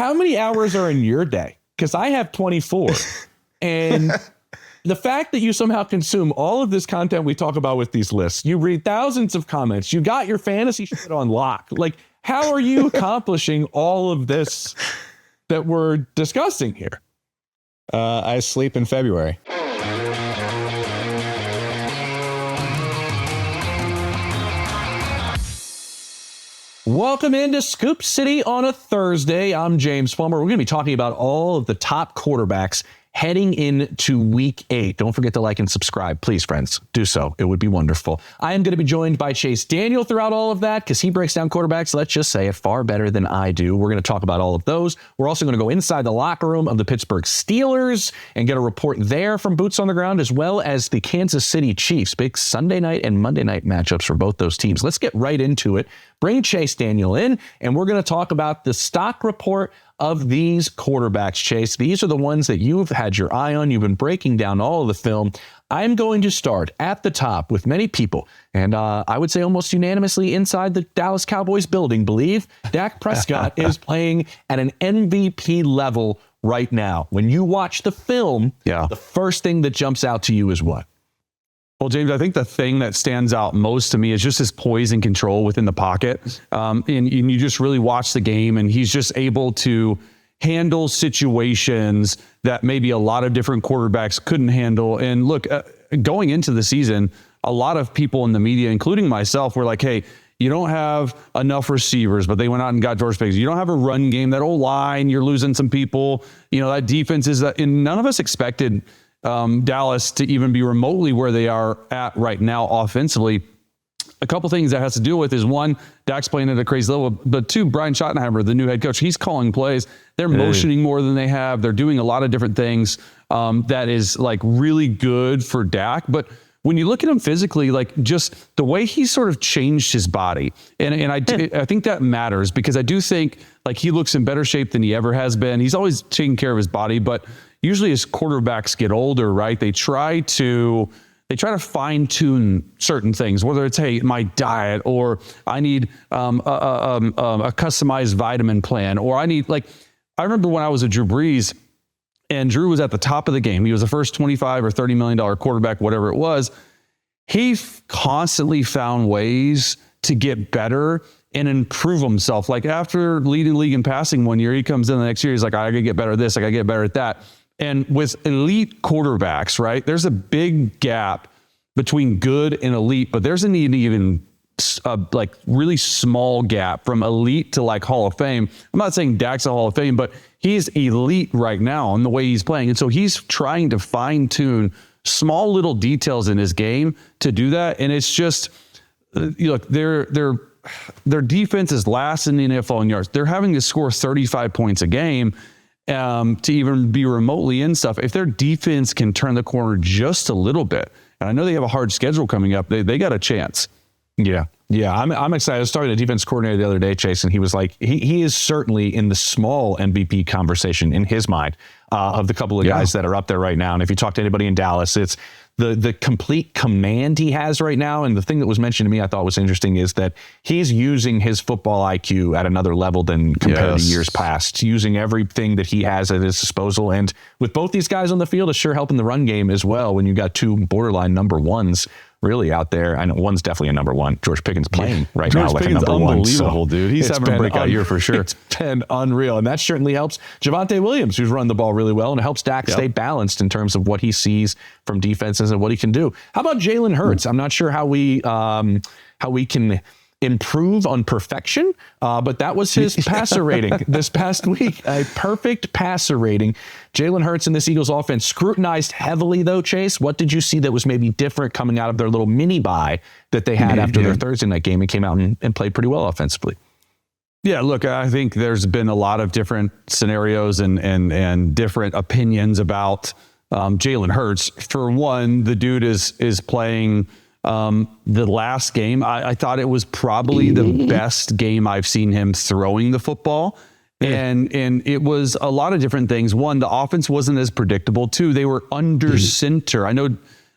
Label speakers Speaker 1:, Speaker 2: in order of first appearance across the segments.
Speaker 1: how many hours are in your day? Because I have 24. And the fact that you somehow consume all of this content we talk about with these lists, you read thousands of comments, you got your fantasy shit on lock. Like, how are you accomplishing all of this that we're discussing here?
Speaker 2: I sleep in February.
Speaker 1: Welcome into Scoop City on a Thursday. I'm James Plummer. We're going to be talking about all of the top quarterbacks heading into week 8. Don't forget to like and subscribe. Please, friends, do so. It would be wonderful. I am going to be joined by Chase Daniel throughout all of that because he breaks down quarterbacks, let's just say it, far better than I do. We're going to talk about all of those. We're also going to go inside the locker room of the Pittsburgh Steelers and get a report there from boots on the ground, as well as the Kansas City Chiefs. Big Sunday night and Monday night matchups for both those teams. Let's get right into it. Bring Chase Daniel in, and we're going to talk about the stock report of these quarterbacks, Chase. These are the ones that you've had your eye on. You've been breaking down all of the film. I'm going to start at the top with many people, and I would say almost unanimously inside the Dallas Cowboys building, believe Dak Prescott is playing at an MVP level right now. When you watch the film, the first thing that jumps out to you is what?
Speaker 3: Well, James, I think the thing that stands out most to me is just his poise and control within the pocket. And you just really watch the game, and he's just able to handle situations that maybe a lot of different quarterbacks couldn't handle. And look, going into the season, a lot of people in the media, including myself, were like, hey, you don't have enough receivers, but they went out and got George Pickens. You don't have a run game, that O-line, you're losing some people. You know, that defense is that, and none of us expected Dallas to even be remotely where they are at right now offensively. A couple things that has to do with is, one, Dak's playing at a crazy level, but two, Brian Schottenheimer, the new head coach, he's calling plays. They're motioning more than they have. They're doing a lot of different things that is like really good for Dak. But when you look at him physically, like just the way he sort of changed his body, and I think that matters because I do think like he looks in better shape than he ever has been. He's always taking care of his body, but usually as quarterbacks get older, right, they try to fine tune certain things, whether it's, hey, my diet, or I need a customized vitamin plan, or I need, like, I remember when I was at Drew Brees and Drew was at the top of the game. He was the first $25 or $30 million quarterback, whatever it was. He constantly found ways to get better and improve himself. Like after leading the league in passing one year, he comes in the next year, he's like, I gotta get better at this, I gotta get better at that. And with elite quarterbacks, right, there's a big gap between good and elite, but there's an even like really small gap from elite to like Hall of Fame. I'm not saying Dak's a Hall of Fame, but he's elite right now in the way he's playing. And so he's trying to fine tune small little details in his game to do that. And it's just, look, their defense is last in the NFL in yards. They're having to score 35 points a game to even be remotely in stuff. If their defense can turn the corner just a little bit, and I know they have a hard schedule coming up, they got a chance.
Speaker 1: Yeah. I'm excited. I was talking to the defense coordinator the other day, Chase, and he was like, he is certainly in the small MVP conversation in his mind of the couple of guys that are up there right now. And if you talk to anybody in Dallas, it's the complete command he has right now. And the thing that was mentioned to me I thought was interesting is that he's using his football IQ at another level than compared to years past, using everything that he has at his disposal. And with both these guys on the field, it's sure helping the run game as well when you got two borderline number ones really out there. I know one's definitely a number one. George Pickens playing right now like a number one.
Speaker 3: Unbelievable, dude. He's having a breakout year for sure.
Speaker 1: It's been unreal. And that certainly helps Javonte Williams, who's run the ball really well, and it helps Dak stay balanced in terms of what he sees from defenses and what he can do. How about Jalen Hurts? I'm not sure how we can improve on perfection, but that was his passer rating this past week. A perfect passer rating. Jalen Hurts in this Eagles offense scrutinized heavily, though, Chase. What did you see that was maybe different coming out of their little mini bye that they had after their Thursday night game and came out and played pretty well offensively?
Speaker 3: Yeah, look, I think there's been a lot of different scenarios and different opinions about Jalen Hurts. For one, the dude is playing the last game. I thought it was probably the best game I've seen him throwing the football. And it was a lot of different things. One, the offense wasn't as predictable. Two, they were under center. I know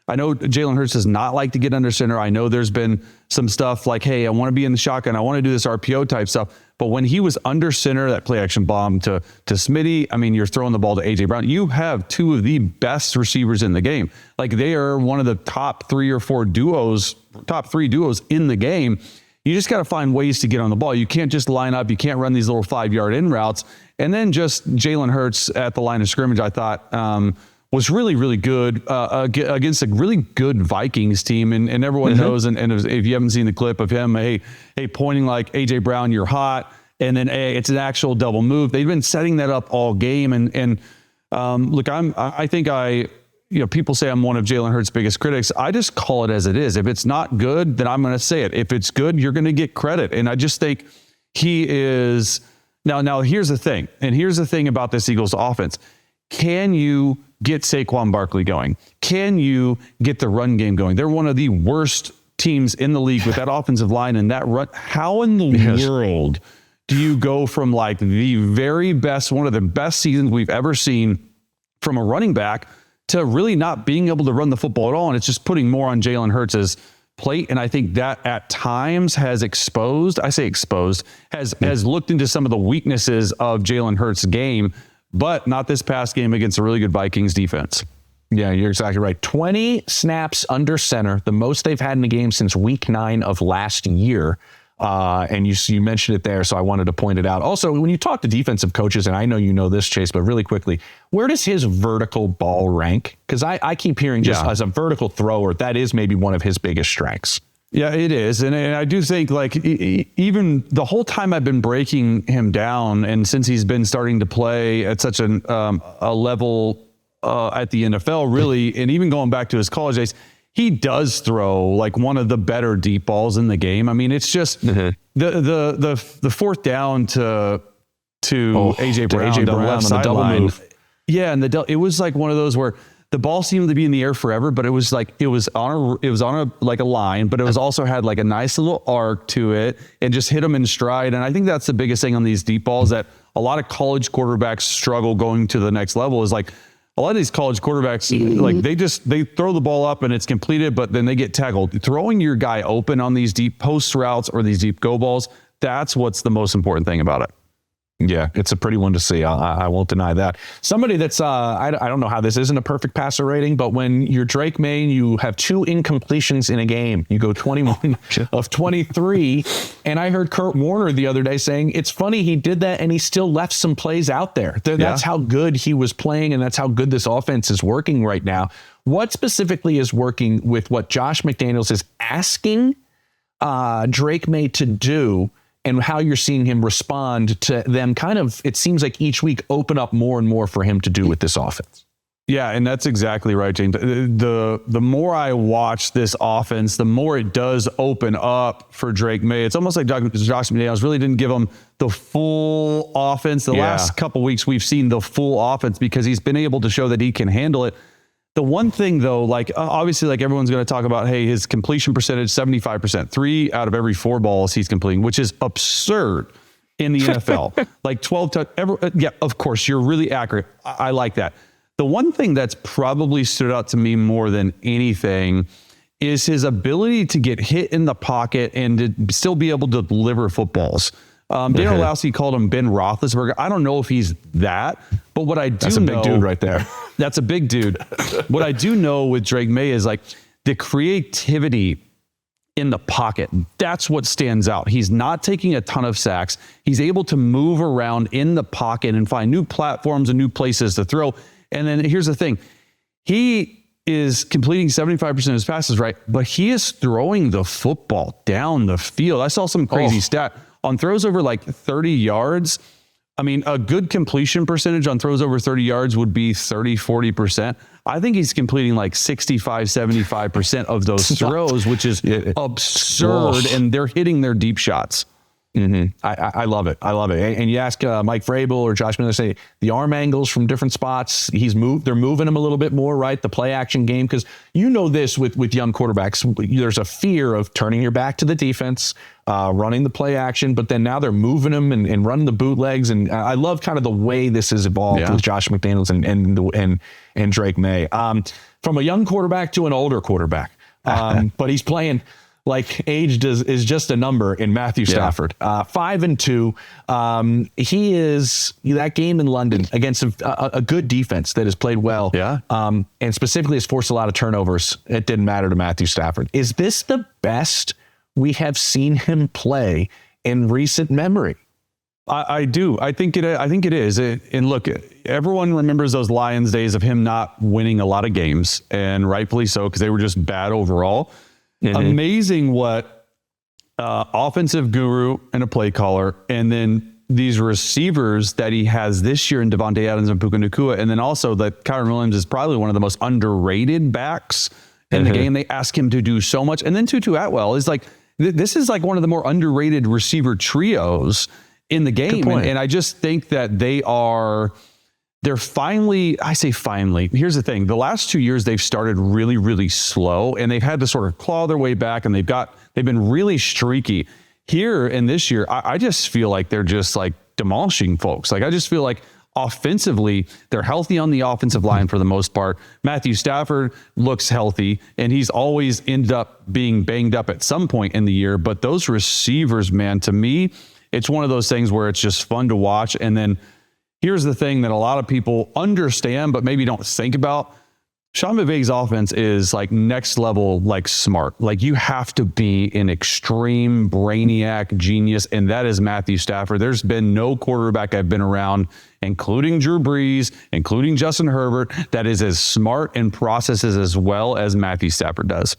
Speaker 3: Jalen Hurts does not like to get under center. I know there's been some stuff like, hey, I want to be in the shotgun. I want to do this RPO type stuff. But when he was under center, that play action bomb to Smitty, I mean, you're throwing the ball to A.J. Brown. You have two of the best receivers in the game. Like, they are one of the top three duos in the game. You just got to find ways to get on the ball. You can't just line up. You can't run these little 5-yard in routes. And then just Jalen Hurts at the line of scrimmage, I thought, was really, really good against a really good Vikings team. And everyone knows, and if you haven't seen the clip of him, hey, pointing like, A.J. Brown, you're hot. And then it's an actual double move. They've been setting that up all game. And look, I think people say I'm one of Jalen Hurts' biggest critics. I just call it as it is. If it's not good, then I'm going to say it. If it's good, you're going to get credit. And I just think he is. Now here's the thing. And here's the thing about this Eagles offense. Can you get Saquon Barkley going? Can you get the run game going? They're one of the worst teams in the league with that offensive line and that run. How in the world do you go from like the very best, one of the best seasons we've ever seen from a running back to really not being able to run the football at all? And it's just putting more on Jalen Hurts' plate. And I think that at times has looked into some of the weaknesses of Jalen Hurts' game, but not this past game against a really good Vikings defense.
Speaker 1: Yeah, you're exactly right. 20 snaps under center, the most they've had in a game since week 9 of last year. And you mentioned it there, so I wanted to point it out. Also, when you talk to defensive coaches, and I know you know this, Chase, but really quickly, where does his vertical ball rank? Because I keep hearing just as a vertical thrower, that is maybe one of his biggest strengths.
Speaker 3: Yeah, it is. And I do think, like, even the whole time I've been breaking him down, and since he's been starting to play at such a level at the NFL, really, and even going back to his college days, he does throw like one of the better deep balls in the game. I mean, it's just the fourth down to A.J. Brown,
Speaker 1: on the double move.
Speaker 3: Yeah, and it was like one of those where the ball seemed to be in the air forever, but it was on a line, but it was also had like a nice little arc to it and just hit them in stride. And I think that's the biggest thing on these deep balls that a lot of college quarterbacks struggle going to the next level is like a lot of these college quarterbacks, like they throw the ball up and it's completed, but then they get tackled. Throwing your guy open on these deep post routes or these deep go balls, that's what's the most important thing about it.
Speaker 1: Yeah, it's a pretty one to see. I won't deny that. Somebody that's, I don't know how this isn't a perfect passer rating, but when you're Drake Maye, you have 2 incompletions in a game. You go 21 of 23. And I heard Kurt Warner the other day saying, it's funny he did that and he still left some plays out there. That's how good he was playing, and that's how good this offense is working right now. What specifically is working with what Josh McDaniels is asking Drake Maye to do, and how you're seeing him respond to them kind of, it seems like each week, open up more and more for him to do with this offense?
Speaker 3: Yeah, and that's exactly right, James. The more I watch this offense, the more it does open up for Drake Maye. It's almost like Josh McDaniels really didn't give him the full offense. The last couple weeks, we've seen the full offense because he's been able to show that he can handle it. The one thing, though, like obviously, like everyone's going to talk about, hey, his completion percentage, 75%, 3 out of every 4 balls he's completing, which is absurd in the NFL. Like 12 yeah, of course, you're really accurate. I like that. The one thing that's probably stood out to me more than anything is his ability to get hit in the pocket and to still be able to deliver footballs. Dan Orlowski called him Ben Roethlisberger. I don't know if he's that, but what I do know...
Speaker 1: That's a big dude right there.
Speaker 3: That's a big dude. What I do know with Drake Maye is like the creativity in the pocket. That's what stands out. He's not taking a ton of sacks. He's able to move around in the pocket and find new platforms and new places to throw. And then here's the thing. He is completing 75% of his passes, right? But he is throwing the football down the field. I saw some crazy stat on throws over like 30 yards. I mean, a good completion percentage on throws over 30 yards would be 30, 40%. I think he's completing like 65, 75% of those throws, which is absurd. And they're hitting their deep shots. I love it. I love it. And you ask Mike Vrabel or Josh Miller, say the arm angles from different spots. They're moving him a little bit more, right? The play action game, because you know this with young quarterbacks, there's a fear of turning your back to the defense, running the play action, but then now they're moving them and running the bootlegs. And I love kind of the way this has evolved with Josh McDaniels and Drake Maye. From a young quarterback to an older quarterback, but he's playing
Speaker 1: like age is just a number in Matthew Stafford. 5-2. He is that game in London against a good defense that has played well.
Speaker 3: Yeah.
Speaker 1: And specifically has forced a lot of turnovers. It didn't matter to Matthew Stafford. Is this the best we have seen him play in recent memory?
Speaker 3: I do. I think it is. And look, everyone remembers those Lions days of him not winning a lot of games, and rightfully so, because they were just bad overall. Mm-hmm. Amazing what offensive guru and a play caller, and then these receivers that he has this year in Devontae Adams and Puka Nacua, and then also that Kyron Williams is probably one of the most underrated backs in the game. They ask him to do so much. And then Tutu Atwell is like, this is like one of the more underrated receiver trios in the game. And I just think that they're finally, I say finally, here's the thing. The last 2 years, they've started really, really slow, and they've had to sort of claw their way back, and they've been really streaky. Here in this year, I just feel like they're just like demolishing folks. Like, I just feel like offensively, they're healthy on the offensive line for the most part. Matthew Stafford looks healthy, and he's always ended up being banged up at some point in the year. But those receivers, man, to me, it's one of those things where it's just fun to watch. And then here's the thing that a lot of people understand, but maybe don't think about. Sean McVay's offense is like next level, like smart. Like, you have to be an extreme brainiac genius, and that is Matthew Stafford. There's been no quarterback I've been around, including Drew Brees, including Justin Herbert, that is as smart and processes as well as Matthew Stafford does.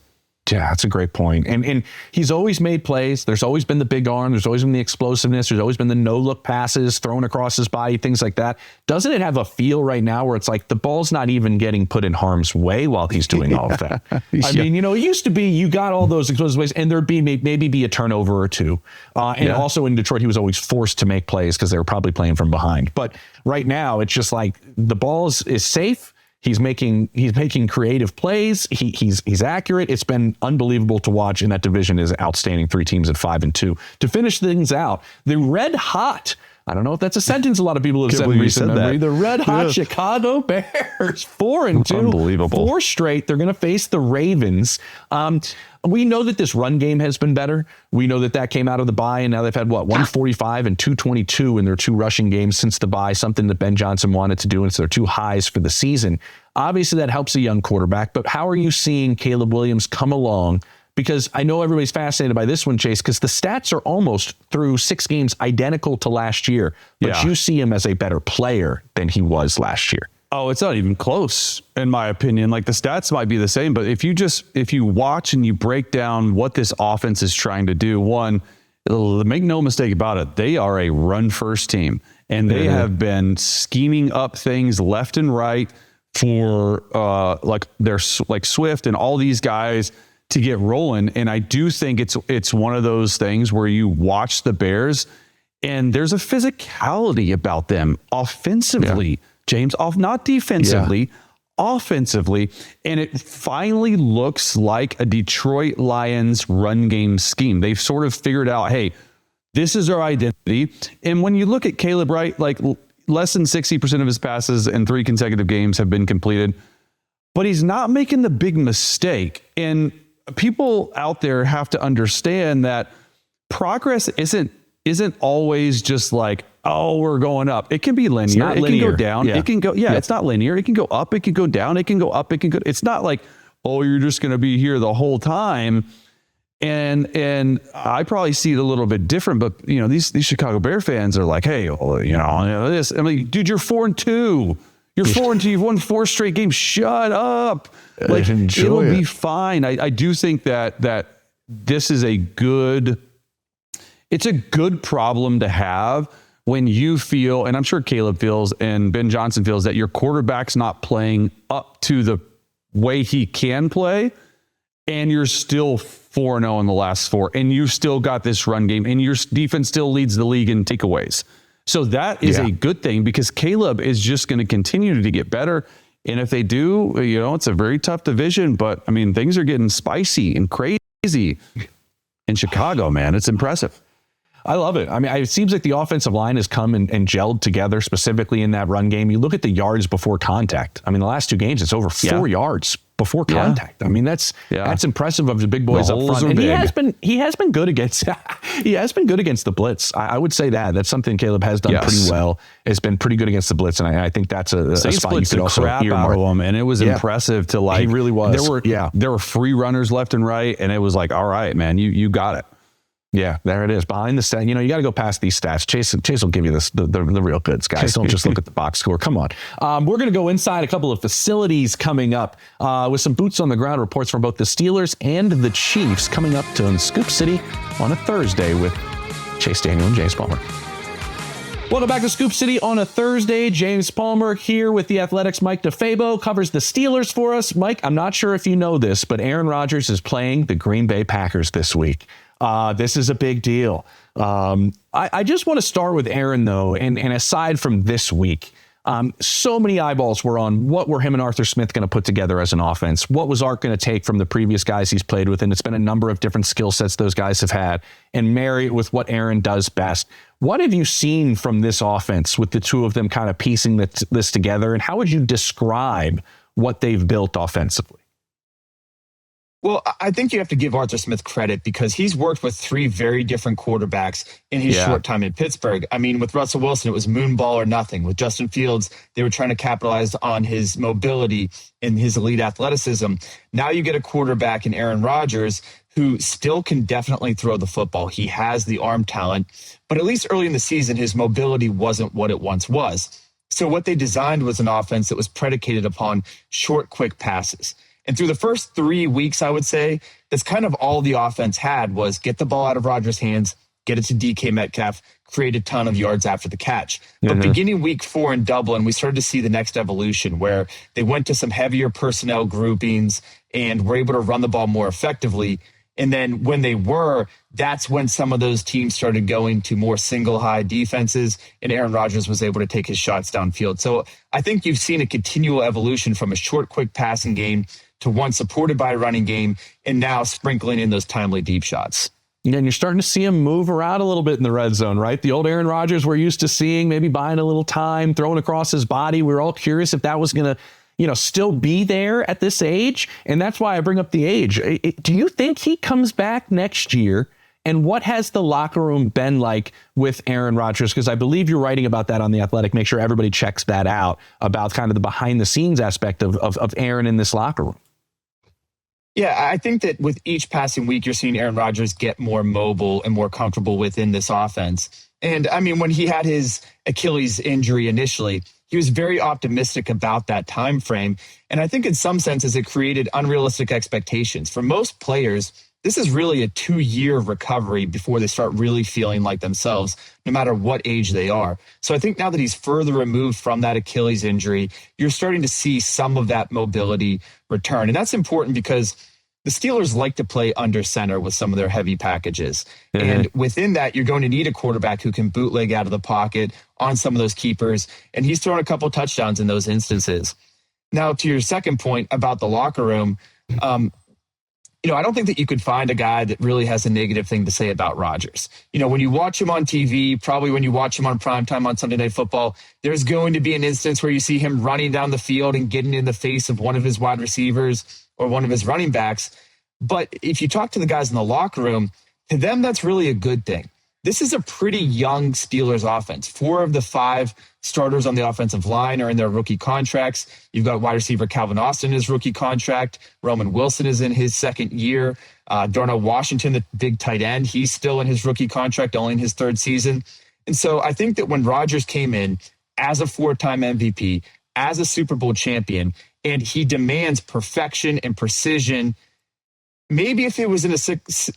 Speaker 1: Yeah, that's a great point. And he's always made plays. There's always been the big arm. There's always been the explosiveness. There's always been the no-look passes thrown across his body, things like that. Doesn't it have a feel right now where it's like the ball's not even getting put in harm's way while he's doing all of that? I mean, it used to be you got all those explosive plays, and there'd be maybe be a turnover or two. Also in Detroit, he was always forced to make plays because they were probably playing from behind. But right now, it's just like the ball is safe. He's making creative plays. He's accurate. It's been unbelievable to watch, and that division is outstanding. 3 teams at 5-2. To finish things out, the red hot, I don't know if that's a sentence a lot of people have said in recent memory, the red hot Chicago Bears, 4-2.
Speaker 3: Unbelievable.
Speaker 1: 4 straight. They're going to face the Ravens. We know that this run game has been better. We know that came out of the bye, and now they've had 145 and 222 in their 2 rushing games since the bye, something that Ben Johnson wanted to do, and it's their 2 highs for the season. Obviously, that helps a young quarterback, but how are you seeing Caleb Williams come along? Because I know everybody's fascinated by this one, Chase, because the stats are almost through 6 games identical to last year, but you see him as a better player than he was last year.
Speaker 3: Oh, it's not even close, in my opinion. Like, the stats might be the same, but if you watch and you break down what this offense is trying to do, one, make no mistake about it, they are a run-first team, and they have been scheming up things left and right for like Swift and all these guys to get rolling. And I do think it's one of those things where you watch the Bears, and there's a physicality about them offensively. James, not defensively, offensively. And it finally looks like a Detroit Lions run game scheme. They've sort of figured out, hey, this is our identity. And when you look at Caleb, right, like less than 60% of his passes in 3 consecutive games have been completed, but he's not making the big mistake. And people out there have to understand that progress isn't always just like, oh, we're going up. It can be linear. It can go down. It can go, it's not linear. It can go up. It can go down. It can go up. It can go. It's not like, oh, you're just going to be here the whole time. And I probably see it a little bit different, but these Chicago Bear fans are like, hey, this. I mean, dude, you're 4-2. You're 4-2. You've won 4 straight games. Shut up. Like, it'll be fine. I do think that this is it's a good problem to have when you feel, and I'm sure Caleb feels and Ben Johnson feels, that your quarterback's not playing up to the way he can play, and you're still 4-0 in the last 4, and you've still got this run game, and your defense still leads the league in takeaways. So that is a good thing, because Caleb is just going to continue to get better. And if they do, it's a very tough division, but I mean, things are getting spicy and crazy in Chicago, man. It's impressive.
Speaker 1: I love it. I mean, it seems like the offensive line has come and gelled together, specifically in that run game. You look at the yards before contact. I mean, the last two games, it's over 4 yards before contact. I mean, that's impressive of the big boys up front. And he has been good against the blitz. I would say that's something Caleb has done pretty well. It's been pretty good against the blitz, and I think that's a spot you could also
Speaker 3: crap out of him, and it was impressive to
Speaker 1: he really was.
Speaker 3: There were free runners left and right, and it was like, all right, man, you got it.
Speaker 1: Yeah, there it is. Behind the stat, you got to go past these stats. Chase will give you the real goods, guys. Don't just look at the box score. Come on. We're going to go inside a couple of facilities coming up with some boots on the ground reports from both the Steelers and the Chiefs coming up to Scoop City on a Thursday with Chase Daniel and James Palmer. Welcome back to Scoop City on a Thursday. James Palmer here with the Athletics' Mike DeFabo covers the Steelers for us. Mike, I'm not sure if you know this, but Aaron Rodgers is playing the Green Bay Packers this week. This is a big deal. I just want to start with Aaron, though, and aside from this week, so many eyeballs were on what were him and Arthur Smith going to put together as an offense. What was Art going to take from the previous guys he's played with? And it's been a number of different skill sets those guys have had and marry it with what Aaron does best. What have you seen from this offense with the two of them kind of piecing this together? And how would you describe what they've built offensively?
Speaker 4: Well, I think you have to give Arthur Smith credit because he's worked with 3 very different quarterbacks in his short time in Pittsburgh. I mean, with Russell Wilson, it was moonball or nothing. With Justin Fields, they were trying to capitalize on his mobility and his elite athleticism. Now you get a quarterback in Aaron Rodgers who still can definitely throw the football. He has the arm talent, but at least early in the season, his mobility wasn't what it once was. So what they designed was an offense that was predicated upon short, quick passes. And through the first 3 weeks, I would say, that's kind of all the offense had was get the ball out of Rodgers' hands, get it to DK Metcalf, create a ton of yards after the catch. But beginning week 4 in Dublin, we started to see the next evolution where they went to some heavier personnel groupings and were able to run the ball more effectively. And then when they were, that's when some of those teams started going to more single high defenses, and Aaron Rodgers was able to take his shots downfield. So I think you've seen a continual evolution from a short, quick passing game to one supported by a running game, and now sprinkling in those timely deep shots.
Speaker 1: And you're starting to see him move around a little bit in the red zone, right? The old Aaron Rodgers we're used to seeing, maybe buying a little time, throwing across his body. We were all curious if that was going to, still be there at this age. And that's why I bring up the age. Do you think he comes back next year? And what has the locker room been like with Aaron Rodgers? Because I believe you're writing about that on The Athletic. Make sure everybody checks that out about kind of the behind the scenes aspect of Aaron in this locker room.
Speaker 4: Yeah, I think that with each passing week, you're seeing Aaron Rodgers get more mobile and more comfortable within this offense. And I mean, when he had his Achilles injury initially, he was very optimistic about that time frame. And I think in some senses, it created unrealistic expectations. For most players, this is really a 2-year recovery before they start really feeling like themselves, no matter what age they are. So I think now that he's further removed from that Achilles injury, you're starting to see some of that mobility return. And that's important because the Steelers like to play under center with some of their heavy packages. And within that, you're going to need a quarterback who can bootleg out of the pocket on some of those keepers. And he's thrown a couple touchdowns in those instances. Now, to your second point about the locker room, I don't think that you could find a guy that really has a negative thing to say about Rodgers. When you watch him on TV, probably when you watch him on primetime on Sunday Night Football, there's going to be an instance where you see him running down the field and getting in the face of one of his wide receivers or one of his running backs. But if you talk to the guys in the locker room, to them, that's really a good thing. This is a pretty young Steelers offense. 4 of the 5 starters on the offensive line are in their rookie contracts. You've got wide receiver Calvin Austin in his rookie contract. Roman Wilson is in his second year. Darnell Washington, the big tight end, he's still in his rookie contract, only in his 3rd season. And so I think that when Rodgers came in as a 4-time MVP, as a Super Bowl champion, and he demands perfection and precision, maybe if it was in a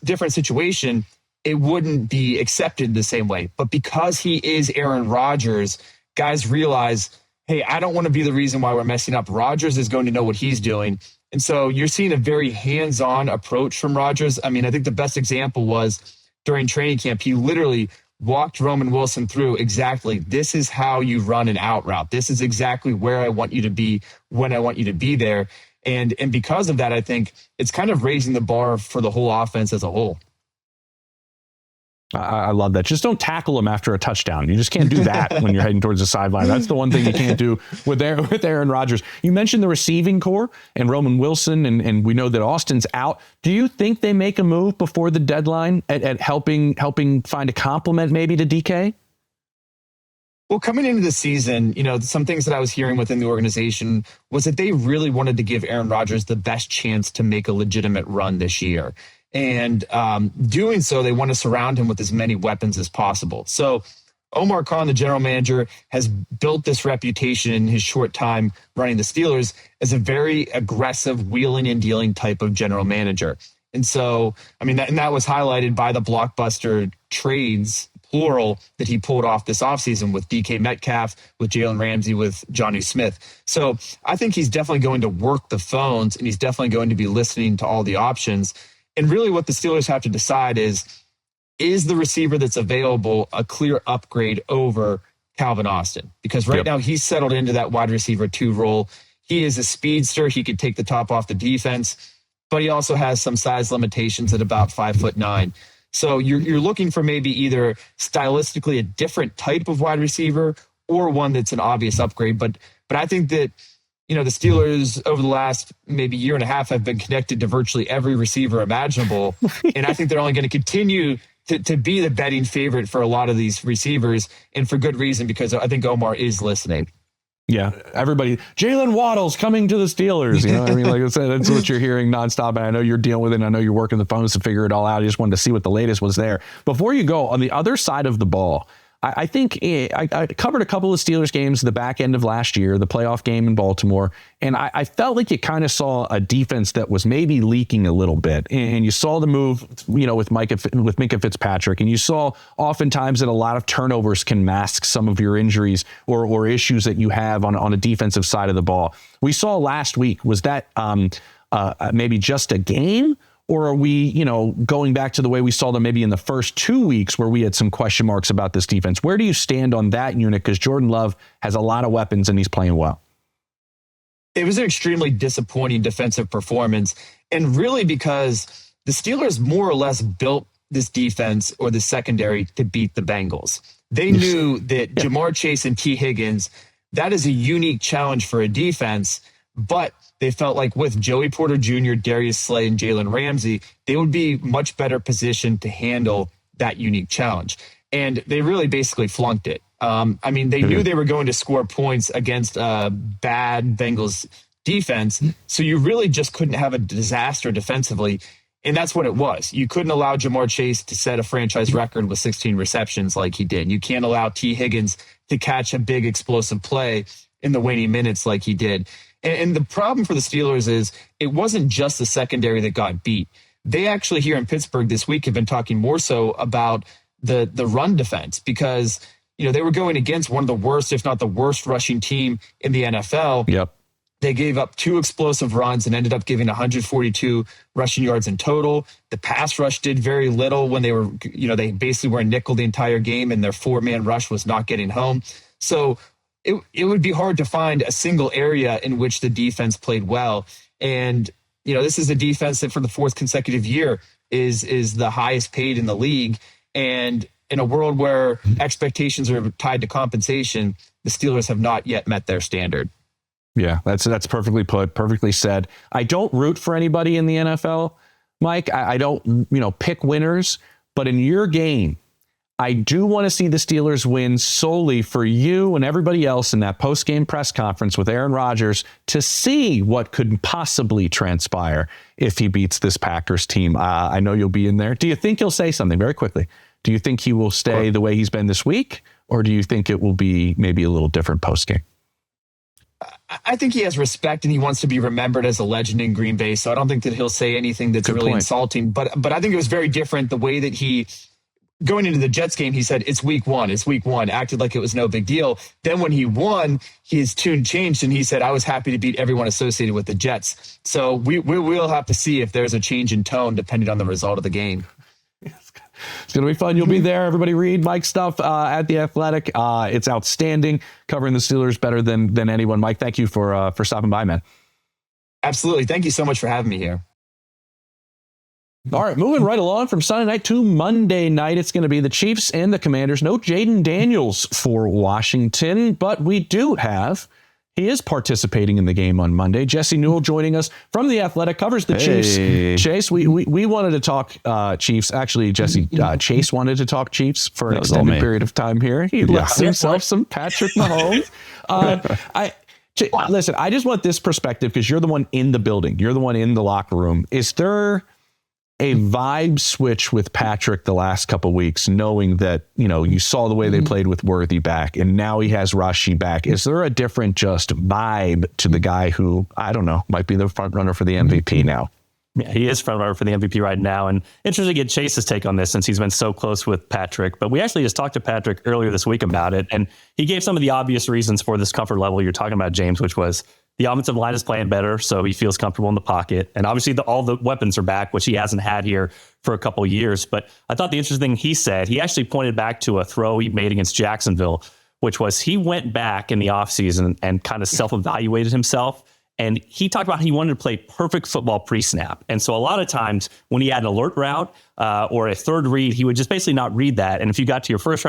Speaker 4: different situation, it wouldn't be accepted the same way. But because he is Aaron Rodgers, guys realize, hey, I don't want to be the reason why we're messing up. Rodgers is going to know what he's doing. And so you're seeing a very hands-on approach from Rodgers. I mean, I think the best example was during training camp, he literally walked Roman Wilson through exactly, this is how you run an out route. This is exactly where I want you to be when I want you to be there. And because of that, I think it's kind of raising the bar for the whole offense as a whole.
Speaker 1: I love that. Just don't tackle him after a touchdown. You just can't do that when you're heading towards the sideline. That's the one thing you can't do with Aaron Rodgers. You mentioned the receiving core and Roman Wilson, and we know that Austin's out. Do you think they make a move before the deadline at helping find a complement maybe to DK?
Speaker 4: Well, coming into the season, some things that I was hearing within the organization was that they really wanted to give Aaron Rodgers the best chance to make a legitimate run this year. And doing so, they want to surround him with as many weapons as possible. So Omar Khan, the general manager, has built this reputation in his short time running the Steelers as a very aggressive wheeling and dealing type of general manager. And so, that was highlighted by the blockbuster trades, plural, that he pulled off this offseason with DK Metcalf, with Jalen Ramsey, with Jonnu Smith. So I think he's definitely going to work the phones, and he's definitely going to be listening to all the options. And really what the Steelers have to decide is the receiver that's available a clear upgrade over Calvin Austin? Because right now he's settled into that wide receiver 2 role. He is a speedster. He could take the top off the defense, but he also has some size limitations at about 5'9". So you're looking for maybe either stylistically a different type of wide receiver or one that's an obvious upgrade. But I think that, the Steelers over the last maybe year and a half have been connected to virtually every receiver imaginable. And I think they're only going to continue to be the betting favorite for a lot of these receivers, and for good reason, because I think Omar is listening.
Speaker 1: Yeah, everybody. Jalen Waddle's coming to the Steelers. You know what I mean? Like I said, that's what you're hearing nonstop. And I know you're dealing with it. And I know you're working the phones to figure it all out. I just wanted to see what the latest was there. Before you go, on the other side of the ball, I think I covered a couple of Steelers games the back end of last year, the playoff game in Baltimore, and I felt like you kind of saw a defense that was maybe leaking a little bit. And you saw the move, with Minkah Fitzpatrick, and you saw oftentimes that a lot of turnovers can mask some of your injuries or issues that you have on a defensive side of the ball. We saw last week, was that maybe just a game? Or are we, going back to the way we saw them maybe in the first 2 weeks where we had some question marks about this defense? Where do you stand on that unit? Because Jordan Love has a lot of weapons and he's playing well.
Speaker 4: It was an extremely disappointing defensive performance. And really because the Steelers more or less built this defense or the secondary to beat the Bengals. They knew that Jamar Chase and T. Higgins, that is a unique challenge for a defense, but they felt like with Joey Porter Jr., Darius Slay, and Jalen Ramsey, they would be much better positioned to handle that unique challenge. And they really basically flunked it. They knew they were going to score points against a bad Bengals defense, so you really just couldn't have a disaster defensively. And that's what it was. You couldn't allow Jamar Chase to set a franchise record with 16 receptions like he did. You can't allow T. Higgins to catch a big explosive play in the waning minutes like he did. And the problem for the Steelers is it wasn't just the secondary that got beat. They actually here in Pittsburgh this week have been talking more so about the run defense because, they were going against one of the worst, if not the worst rushing team in the NFL.
Speaker 1: Yep.
Speaker 4: They gave up 2 explosive runs and ended up giving 142 rushing yards in total. The pass rush did very little when they were, they basically were a nickel the entire game and their 4-man rush was not getting home. So it would be hard to find a single area in which the defense played well. And, this is a defense that for the 4th consecutive year is the highest paid in the league. And in a world where expectations are tied to compensation, the Steelers have not yet met their standard.
Speaker 1: Yeah, that's perfectly put, perfectly said. I don't root for anybody in the NFL, Mike. I don't, pick winners. But in your game, I do want to see the Steelers win solely for you and everybody else in that post-game press conference with Aaron Rodgers to see what could possibly transpire if he beats this Packers team. I know you'll be in there. Do you think he'll say something very quickly? Do you think he will stay the way he's been this week? Or do you think it will be maybe a little different post-game?
Speaker 4: I think he has respect and he wants to be remembered as a legend in Green Bay. So I don't think that he'll say anything that's really insulting. But I think it was very different the way that he... Going into the Jets game, he said, it's week one, acted like it was no big deal. Then when he won, his tune changed and he said, I was happy to beat everyone associated with the Jets. So we will have to see if there's a change in tone depending on the result of the game.
Speaker 1: It's going to be fun. You'll be there. Everybody read Mike's stuff at The Athletic. It's outstanding, covering the Steelers better than anyone. Mike, thank you for stopping by, man.
Speaker 4: Absolutely. Thank you so much for having me here.
Speaker 1: All right, moving right along from Sunday night to Monday night, it's going to be the Chiefs and the Commanders. No Jaden Daniels for Washington, but we do have, he is participating in the game on Monday. Jesse Newell joining us from The Athletic, covers the Chiefs. Chase, we wanted to talk Chiefs. Actually, Jesse, Chase wanted to talk Chiefs for an extended period of time here. He left himself some Patrick Mahomes. Listen, I just want this perspective because you're the one in the building. You're the one in the locker room. Is there a vibe switch with Patrick the last couple of weeks, knowing that, you saw the way they played with Worthy back and now he has Rashi back? Is there a different just vibe to the guy who, I don't know, might be the front runner for the MVP now?
Speaker 5: Yeah, he is front runner for the MVP right now. And interesting to get Chase's take on this since he's been so close with Patrick. But we actually just talked to Patrick earlier this week about it. And he gave some of the obvious reasons for this comfort level you're talking about, James, which was the offensive line is playing better, so he feels comfortable in the pocket. And obviously all the weapons are back, which he hasn't had here for a couple of years. But I thought the interesting thing he said, he actually pointed back to a throw he made against Jacksonville, which was he went back in the offseason and kind of self-evaluated himself. And he talked about he wanted to play perfect football pre-snap. And so a lot of times when he had an alert route or a third read, he would just basically not read that. And if you got to your first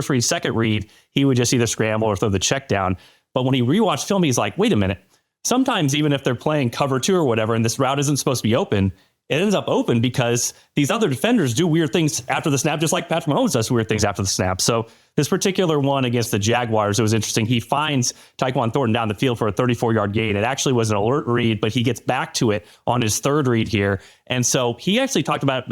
Speaker 5: read, second read, he would just either scramble or throw the check down. But when he rewatched film, he's like, wait a minute. Sometimes even if they're playing cover 2 or whatever, and this route isn't supposed to be open, it ends up open because these other defenders do weird things after the snap, just like Patrick Mahomes does weird things after the snap. So this particular one against the Jaguars, it was interesting. He finds Tyquan Thornton down the field for a 34-yard gain. It actually was an alert read, but he gets back to it on his third read here. And so he actually talked about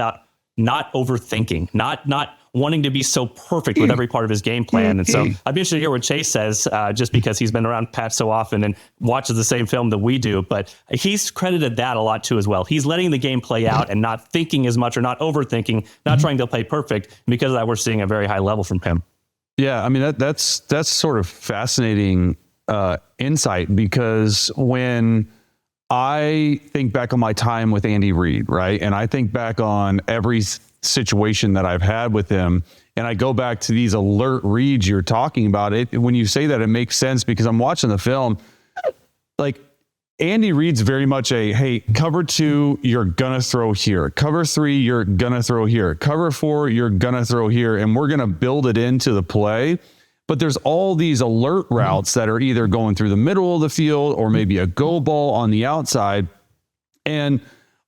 Speaker 5: not overthinking, not wanting to be so perfect with every part of his game plan. And so I'd be interested to hear what Chase says, just because he's been around Pat so often and watches the same film that we do. But he's credited that a lot too as well. He's letting the game play out and not thinking as much or not overthinking, not trying to play perfect. And because of that, we're seeing a very high level from him.
Speaker 3: Yeah, I mean, that's sort of fascinating insight, because when I think back on my time with Andy Reid, right, and I think back on every situation that I've had with him, and I go back to these alert reads you're talking about, it when you say that, it makes sense because I'm watching the film. Like, Andy Reid's very much hey, cover 2, you're gonna throw here. Cover 3, you're gonna throw here. Cover 4, you're gonna throw here, and we're gonna build it into the play. But there's all these alert routes that are either going through the middle of the field or maybe a go ball on the outside. And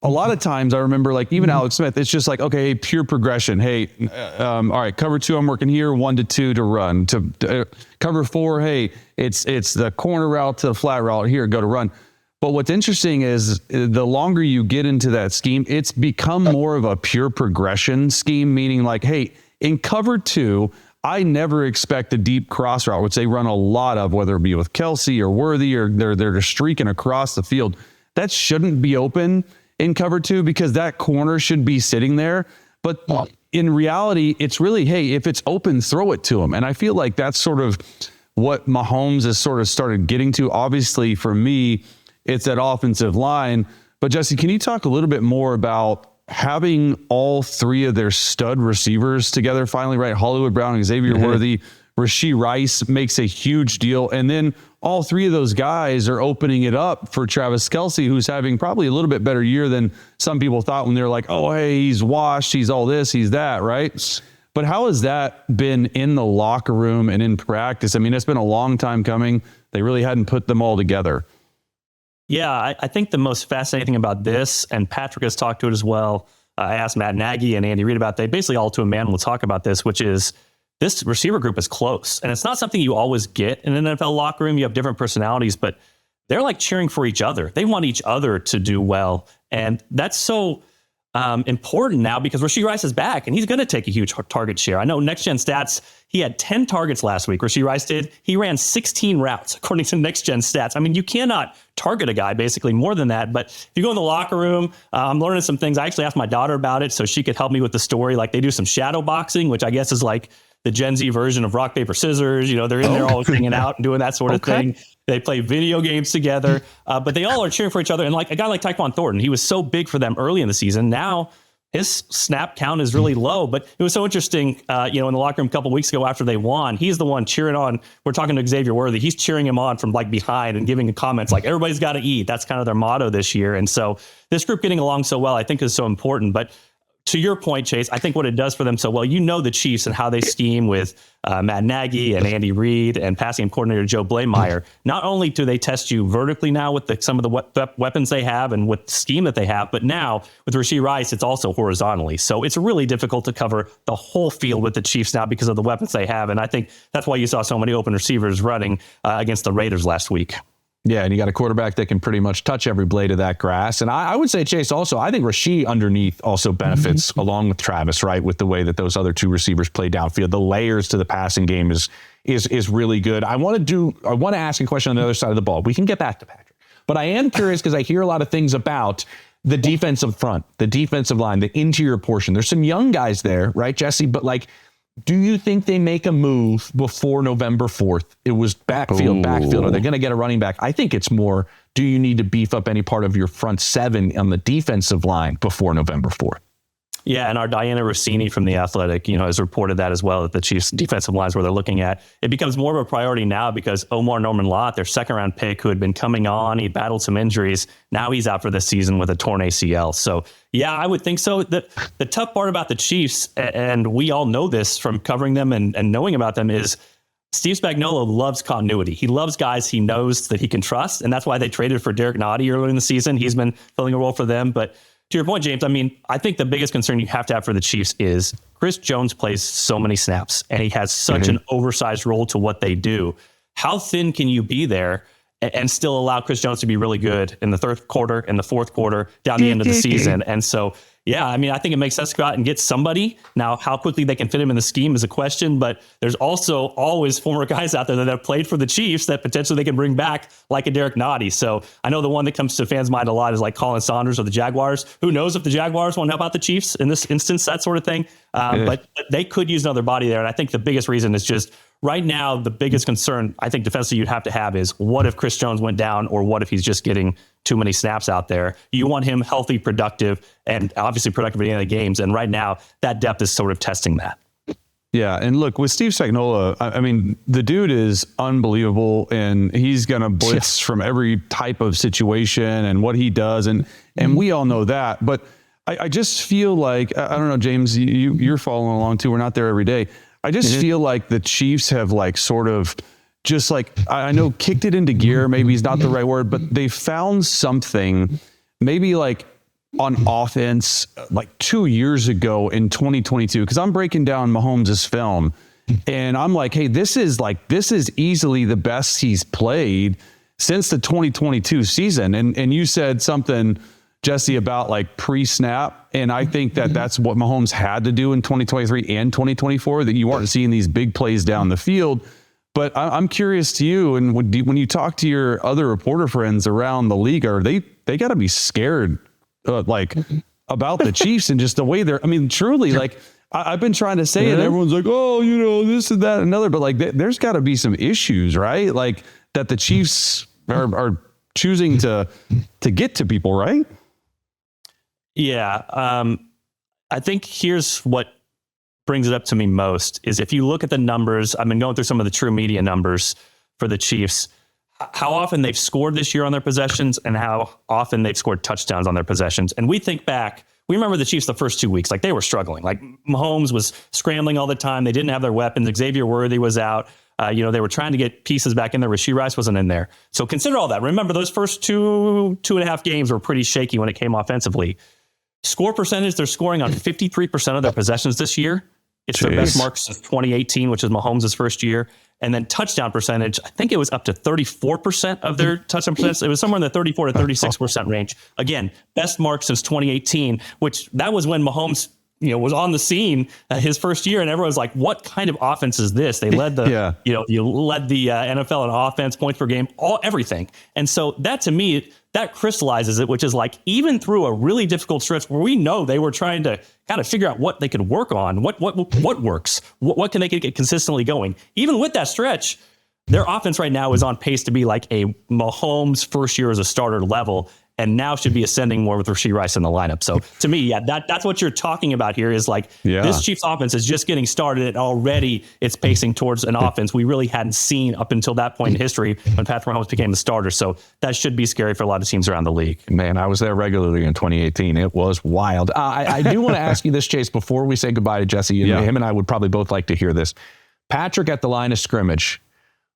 Speaker 3: a lot of times I remember, like, even Alex Smith, it's just like, okay, pure progression. Hey, all right, cover 2, I'm working here, 1 to 2 to run. To cover 4, hey, it's the corner route to the flat route, here, go to run. But what's interesting is the longer you get into that scheme, it's become more of a pure progression scheme, meaning like, hey, in cover 2, I never expect a deep cross route, which they run a lot of, whether it be with Kelsey or Worthy, or they're just streaking across the field. That shouldn't be open in cover 2 because that corner should be sitting there. But in reality, it's really, hey, if it's open, throw it to him. And I feel like that's sort of what Mahomes has sort of started getting to. Obviously, for me, it's that offensive line. But Jesse, can you talk a little bit more about having all 3 of their stud receivers together finally, right? Hollywood Brown, Xavier Worthy, Rashee Rice makes a huge deal. And then all 3 of those guys are opening it up for Travis Kelce, who's having probably a little bit better year than some people thought when they're like, oh, hey, he's washed, he's all this, he's that, right? But how has that been in the locker room and in practice? I mean, it's been a long time coming. They really hadn't put them all together.
Speaker 5: Yeah, I think the most fascinating thing about this, and Patrick has talked to it as well, I asked Matt Nagy and Andy Reid about, they basically all to a man will talk about this, which is this receiver group is close. And it's not something you always get in an NFL locker room. You have different personalities, but they're like cheering for each other. They want each other to do well. And that's so important now because Rashee Rice is back and he's going to take a huge target share. I know Next Gen Stats, he had 10 targets last week. Rashee Rice did. He ran 16 routes according to Next Gen Stats. I mean, you cannot target a guy basically more than that. But if you go in the locker room, I'm learning some things. I actually asked my daughter about it so she could help me with the story. Like, they do some shadow boxing, which I guess is like the Gen Z version of rock, paper, scissors. You know, they're in there all hanging out and doing that sort of thing. They play video games together, but they all are cheering for each other. And like a guy like Tyquan Thornton, he was so big for them early in the season. Now his snap count is really low. But it was so interesting, in the locker room a couple weeks ago after they won, he's the one cheering on. We're talking to Xavier Worthy. He's cheering him on from like behind and giving comments like everybody's got to eat. That's kind of their motto this year. And so this group getting along so well, I think is so important. But to your point, Chase, I think what it does for them so well, the Chiefs and how they scheme with Matt Nagy and Andy Reid and passing game coordinator Joe Blameyer. Not only do they test you vertically now with some of the weapons they have and with the scheme that they have, but now with Rashee Rice, it's also horizontally. So it's really difficult to cover the whole field with the Chiefs now because of the weapons they have. And I think that's why you saw so many open receivers running against the Raiders last week.
Speaker 1: Yeah, and you got a quarterback that can pretty much touch every blade of that grass. And I would say, Chase, also, I think Rashee underneath also benefits along with Travis, right, with the way that those other two receivers play downfield. The layers to the passing game is really good. I want to ask a question on the other side of the ball. We can get back to Patrick. But I am curious because I hear a lot of things about the defensive front, the defensive line, the interior portion. There's some young guys there, right, Jesse? But do you think they make a move before November 4th? It was backfield. Are they going to get a running back? I think it's more, do you need to beef up any part of your front seven on the defensive line before November 4th?
Speaker 5: Yeah, and our Diana Rossini from The Athletic, has reported that as well, that the Chiefs' defensive lines where they're looking at. It becomes more of a priority now because Omar Norman-Lott, their second-round pick who had been coming on, he battled some injuries. Now he's out for the season with a torn ACL. So, yeah, I would think so. The tough part about the Chiefs, and we all know this from covering them and knowing about them, is Steve Spagnuolo loves continuity. He loves guys he knows that he can trust, and that's why they traded for Derek Nottie earlier in the season. He's been filling a role for them, but to your point, James, I think the biggest concern you have to have for the Chiefs is Chris Jones plays so many snaps and he has such an oversized role to what they do. How thin can you be there and still allow Chris Jones to be really good in the third quarter and the fourth quarter down the end of the season? And so, yeah, I think it makes sense to go out and get somebody. Now, how quickly they can fit him in the scheme is a question, but there's also always former guys out there that have played for the Chiefs that potentially they can bring back, like a Derek Nottie. So I know the one that comes to fans' mind a lot is like Colin Saunders or the Jaguars. Who knows if the Jaguars won't help out the Chiefs in this instance, that sort of thing. But they could use another body there. And I think the biggest reason is just right now, the biggest concern I think defensively you'd have to have is what if Chris Jones went down or what if he's just getting too many snaps out there? You want him healthy, productive, and obviously productive at the end of the games. And right now, that depth is sort of testing that.
Speaker 3: Yeah, and look, with Steve Spagnuolo, the dude is unbelievable, and he's going to blitz from every type of situation and what he does, and we all know that. But I just feel like, I don't know, James, you're following along too. We're not there every day. I just feel like the Chiefs have sort of just I know kicked it into gear, maybe is not the right word, but they found something maybe on offense 2 years ago in 2022, because I'm breaking down Mahomes' film and I'm like, hey, this is easily the best he's played since the 2022 season. And you said something, Jesse, about pre-snap. And I think that's what Mahomes had to do in 2023 and 2024, that you weren't seeing these big plays down the field. But I'm curious to you, and when you talk to your other reporter friends around the league, are they got to be scared about the Chiefs and just the way they're, truly, I've been trying to say it. Everyone's like, oh, this and that and another, but there's got to be some issues, right? That the Chiefs are choosing to get to people, right?
Speaker 5: Yeah. I think here's what brings it up to me most is if you look at the numbers, I've been going through some of the true media numbers for the Chiefs, how often they've scored this year on their possessions and how often they've scored touchdowns on their possessions. And we think back, we remember the Chiefs the first 2 weeks, they were struggling. Mahomes was scrambling all the time. They didn't have their weapons. Xavier Worthy was out. They were trying to get pieces back in there. Rashee Rice wasn't in there. So consider all that. Remember, those first two and a half games were pretty shaky when it came offensively. Score percentage, they're scoring on 53% of their possessions this year. It's their best mark since 2018, which is Mahomes' first year. And then touchdown percentage, I think it was up to 34% of their touchdown percentage. It was somewhere in the 34 to 36% range. Again, best mark since 2018, which that was when Mahomes was on the scene his first year, and everyone was like, what kind of offense is this? They led the, you led the NFL in offense, points per game, everything. And so that, to me, that crystallizes it, which is even through a really difficult stretch where we know they were trying to kind of figure out what they could work on, what works, what can they get consistently going. Even with that stretch, their offense right now is on pace to be a Mahomes first year as a starter level. and now should be ascending more with Rashee Rice in the lineup. So to me, that's what you're talking about here is like this Chiefs offense is just getting started, and already it's pacing towards an offense we really hadn't seen up until that point in history when Patrick Mahomes became the starter. So that should be scary for a lot of teams around the league.
Speaker 1: Man, I was there regularly in 2018. It was wild. I do want to ask you this, Chase, before we say goodbye to Jesse. Him and I would probably both like to hear this. Patrick at the line of scrimmage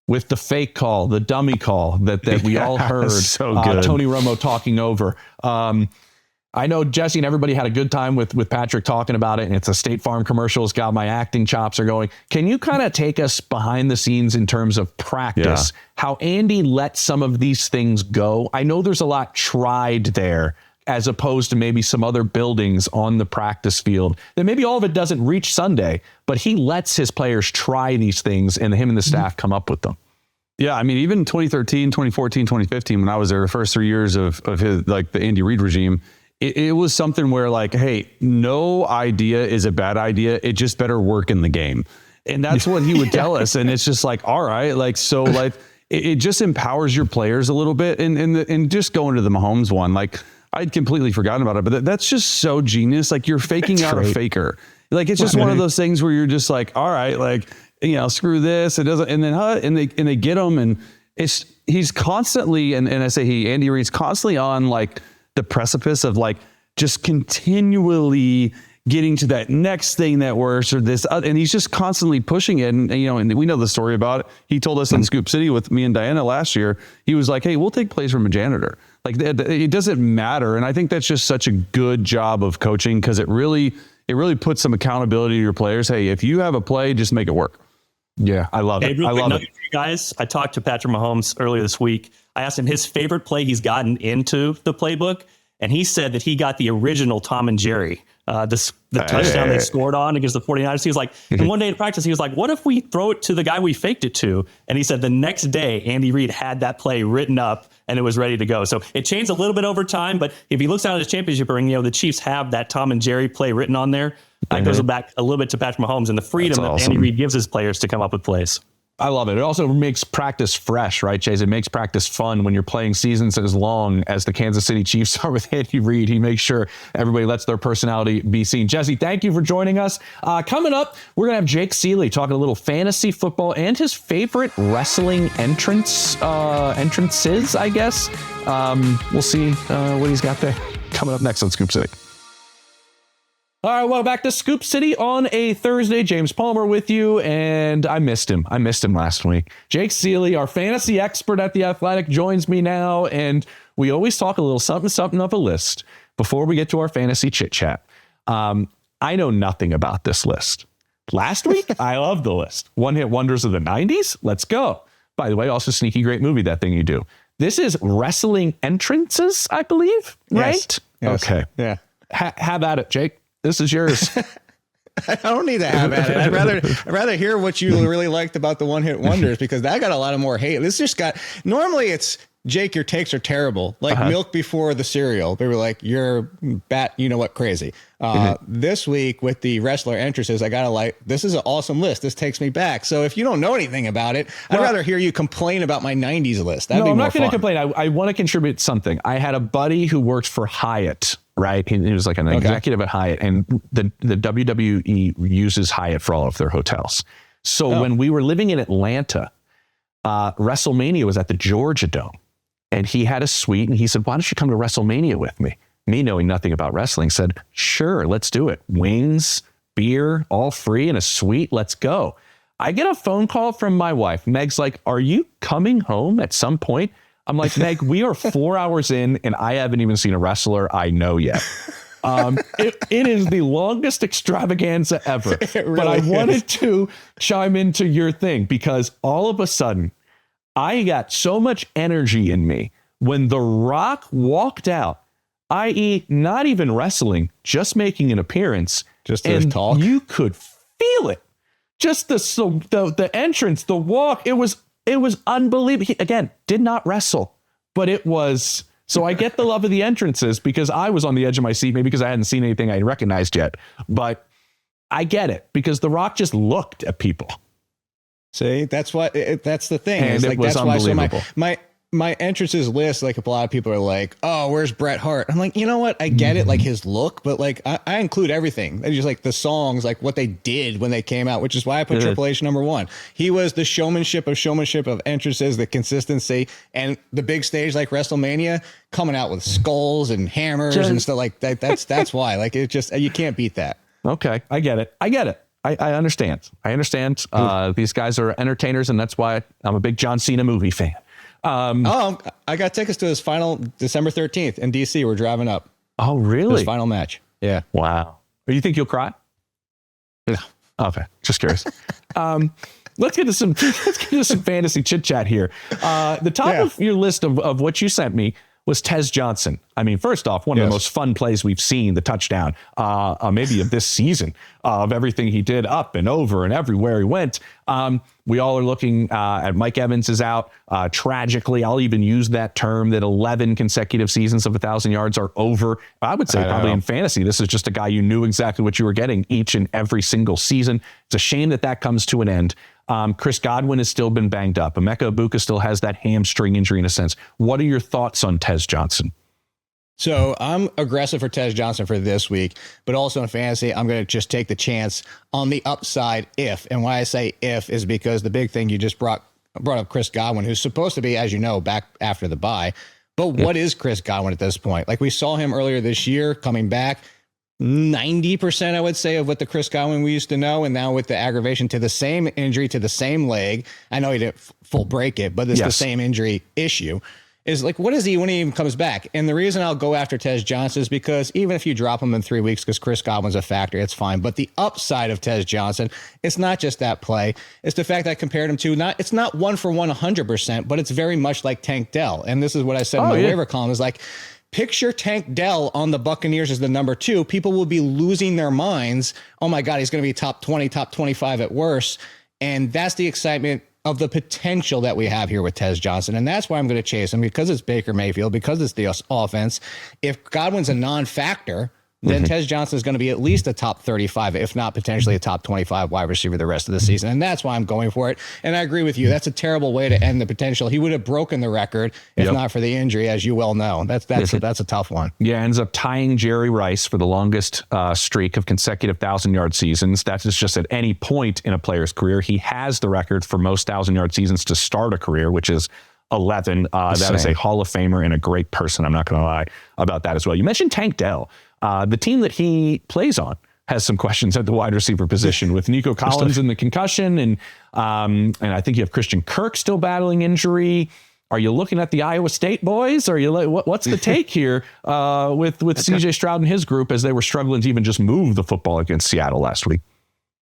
Speaker 1: with the fake call, the dummy call that we all heard,
Speaker 3: so good.
Speaker 1: Tony Romo talking over. I know Jesse and everybody had a good time with Patrick talking about it, and it's a State Farm commercial. It's got my acting chops are going. Can you kind of take us behind the scenes in terms of practice, how Andy let some of these things go? I know there's a lot tried there, as opposed to maybe some other buildings on the practice field that maybe all of it doesn't reach Sunday, but he lets his players try these things and him and the staff come up with them.
Speaker 3: Yeah, I mean, even 2013, 2014, 2015, when I was there, the first 3 years of his, like the Andy Reid regime, it was something where like, hey, no idea is a bad idea. It just better work in the game. And that's what he would tell us. And it's just like, all right, like, so like, it just empowers your players a little bit. And just going to the Mahomes one, like, I'd completely forgotten about it, but that's just so genius. Like you're faking out a faker. Like it's just one of those things where you're just like, all right, like, screw this. It doesn't. And then, and they get him, and he's constantly, and I say Andy Reid's constantly on like the precipice of like just continually getting to that next thing that works or this, and he's just constantly pushing it. And we know the story about it. He told us in Scoop City with me and Diana last year, he was like, hey, we'll take plays from a janitor. Like it doesn't matter. And I think that's just such a good job of coaching, because it really puts some accountability to your players. Hey, if you have a play, just make it work. Yeah, I love it. I love it.
Speaker 5: Guys, I talked to Patrick Mahomes earlier this week. I asked him his favorite play he's gotten into the playbook, and he said that he got the original Tom and Jerry, the touchdown they scored on against the 49ers. He was like, and one day in practice, he was like, what if we throw it to the guy we faked it to? And he said the next day, Andy Reid had that play written up and it was ready to go. So it changed a little bit over time, but if he looks down at his championship ring, the Chiefs have that Tom and Jerry play written on there. That goes back a little bit to Patrick Mahomes and the freedom that Andy Reid gives his players to come up with plays.
Speaker 1: I love it. It also makes practice fresh, right, Chase? It makes practice fun when you're playing seasons as long as the Kansas City Chiefs are with Andy Reid. He makes sure everybody lets their personality be seen. Jesse, thank you for joining us. Coming up, we're going to have Jake Seeley talking a little fantasy football and his favorite wrestling entrances, I guess. We'll see what he's got there. Coming up next on Scoop City. All right, well, back to Scoop City on a Thursday. James Palmer with you, and I missed him. Last week. Jake Seeley, our fantasy expert at The Athletic, joins me now, and we always talk a little something of a list before we get to our fantasy chit-chat. I know nothing about this list. Last week, I loved the list. One-hit wonders of the 90s? Let's go. By the way, also sneaky great movie, That Thing You Do. This is wrestling entrances, I believe, right?
Speaker 2: Yes.
Speaker 1: Okay.
Speaker 2: Yeah.
Speaker 1: Have at it, Jake. This is yours.
Speaker 2: I don't need to have at it. I'd rather hear what you really liked about the one-hit wonders, because that got a lot of more hate. This just got, normally it's, Jake, your takes are terrible. Like milk before the cereal. They were like, you're bat, you know what, crazy. This week with the wrestler entrances, I gotta like, this is an awesome list. This takes me back. So if you don't know anything about it, I'd rather hear you complain about my 90s list. That'd be more
Speaker 1: not going to
Speaker 2: fun.
Speaker 1: complain. I want to contribute something. I had a buddy who worked for Hyatt, right? He was like an executive at Hyatt, and the WWE uses Hyatt for all of their hotels. So when we were living in Atlanta, WrestleMania was at the Georgia Dome, and he had a suite, and he said, why don't you come to WrestleMania with me? Me, knowing nothing about wrestling, said, sure, let's do it. Wings, beer, all free, and a suite. Let's go. I get a phone call from my wife. Meg's like, are you coming home at some point? I'm like, Meg, we are 4 hours in, and I haven't even seen a wrestler I know yet. It is the longest extravaganza ever. Really, but I wanted to chime into your thing, because all of a sudden, I got so much energy in me when The Rock walked out, i.e. not even wrestling, just making an appearance.
Speaker 2: Just to talk.
Speaker 1: You could feel it. Just the entrance, the walk. It was unbelievable. He, again, did not wrestle, but it was. So I get the love of the entrances, because I was on the edge of my seat, maybe because I hadn't seen anything I recognized yet. But I get it, because The Rock just looked at people.
Speaker 2: See, that's what that's the thing.
Speaker 1: And
Speaker 2: it's
Speaker 1: it
Speaker 2: like,
Speaker 1: was
Speaker 2: that's why. So my entrances list, like a lot of people are like, oh, where's Bret Hart? I'm like, you know what? I get it, like his look, but like I include everything. It's just like the songs, like what they did when they came out, which is why I put Triple H number one. He was the showmanship of entrances, the consistency, and the big stage like WrestleMania, coming out with skulls and hammers and stuff like that. That's why. Like it just, you can't beat that.
Speaker 3: Okay, I get it. I understand. These guys are entertainers, and that's why I'm a big John Cena movie fan.
Speaker 2: I got tickets to his final December 13th in DC. We're driving up.
Speaker 3: Oh, really?
Speaker 2: His final match. Yeah.
Speaker 3: Wow. You think you'll cry?
Speaker 2: No.
Speaker 3: Okay. Just curious. Let's get to some fantasy chit chat here. The top of your list of what you sent me was Tez Johnson. I mean, first off, one of the most fun plays we've seen, the touchdown, maybe of this season, of everything he did up and over and everywhere he went. We all are looking at Mike Evans is out. Tragically, I'll even use that term that 11 consecutive seasons of 1,000 yards are over. I would say probably in fantasy, this is just a guy you knew exactly what you were getting each and every single season. It's a shame that comes to an end. Chris Godwin has still been banged up. Emeka Egbuka still has that hamstring injury in a sense. What are your thoughts on Tez Johnson?
Speaker 2: So I'm aggressive for Tez Johnson for this week, but also in fantasy, I'm going to just take the chance on the upside if. And why I say if is because the big thing you just brought up Chris Godwin, who's supposed to be, as you know, back after the bye. But what is Chris Godwin at this point? Like we saw him earlier this year coming back. 90%, I would say, of what the Chris Godwin we used to know. And now with the aggravation to the same injury, to the same leg, I know he didn't full break it, but it's the same injury issue. Is like, what is he when he even comes back? And the reason I'll go after Tez Johnson is because even if you drop him in 3 weeks, because Chris Godwin's a factor, it's fine. But the upside of Tez Johnson, it's not just that play. It's the fact that I compared him to, it's not 1-for-1 100%, but it's very much like Tank Dell. And this is what I said in my waiver column is like, picture Tank Dell on the Buccaneers as the number 2. People will be losing their minds. Oh my God, he's going to be top 20, top 25 at worst. And that's the excitement of the potential that we have here with Tez Johnson. And that's why I'm going to chase him, because it's Baker Mayfield, because it's the offense. If Godwin's a non-factor, then Tez Johnson is going to be at least a top 35, if not potentially a top 25 wide receiver the rest of the season. And that's why I'm going for it. And I agree with you. That's a terrible way to end the potential. He would have broken the record if not for the injury, as you well know. That's a tough one.
Speaker 3: Yeah, ends up tying Jerry Rice for the longest streak of consecutive 1,000-yard seasons. That is just at any point in a player's career. He has the record for most 1,000-yard seasons to start a career, which is 11. That is a Hall of Famer and a great person. I'm not going to lie about that as well. You mentioned Tank Dell. The team that he plays on has some questions at the wide receiver position with Nico Collins in the concussion. And I think you have Christian Kirk still battling injury. Are you looking at the Iowa State boys? Are you what's the take here with CJ Stroud and his group as they were struggling to even just move the football against Seattle last week?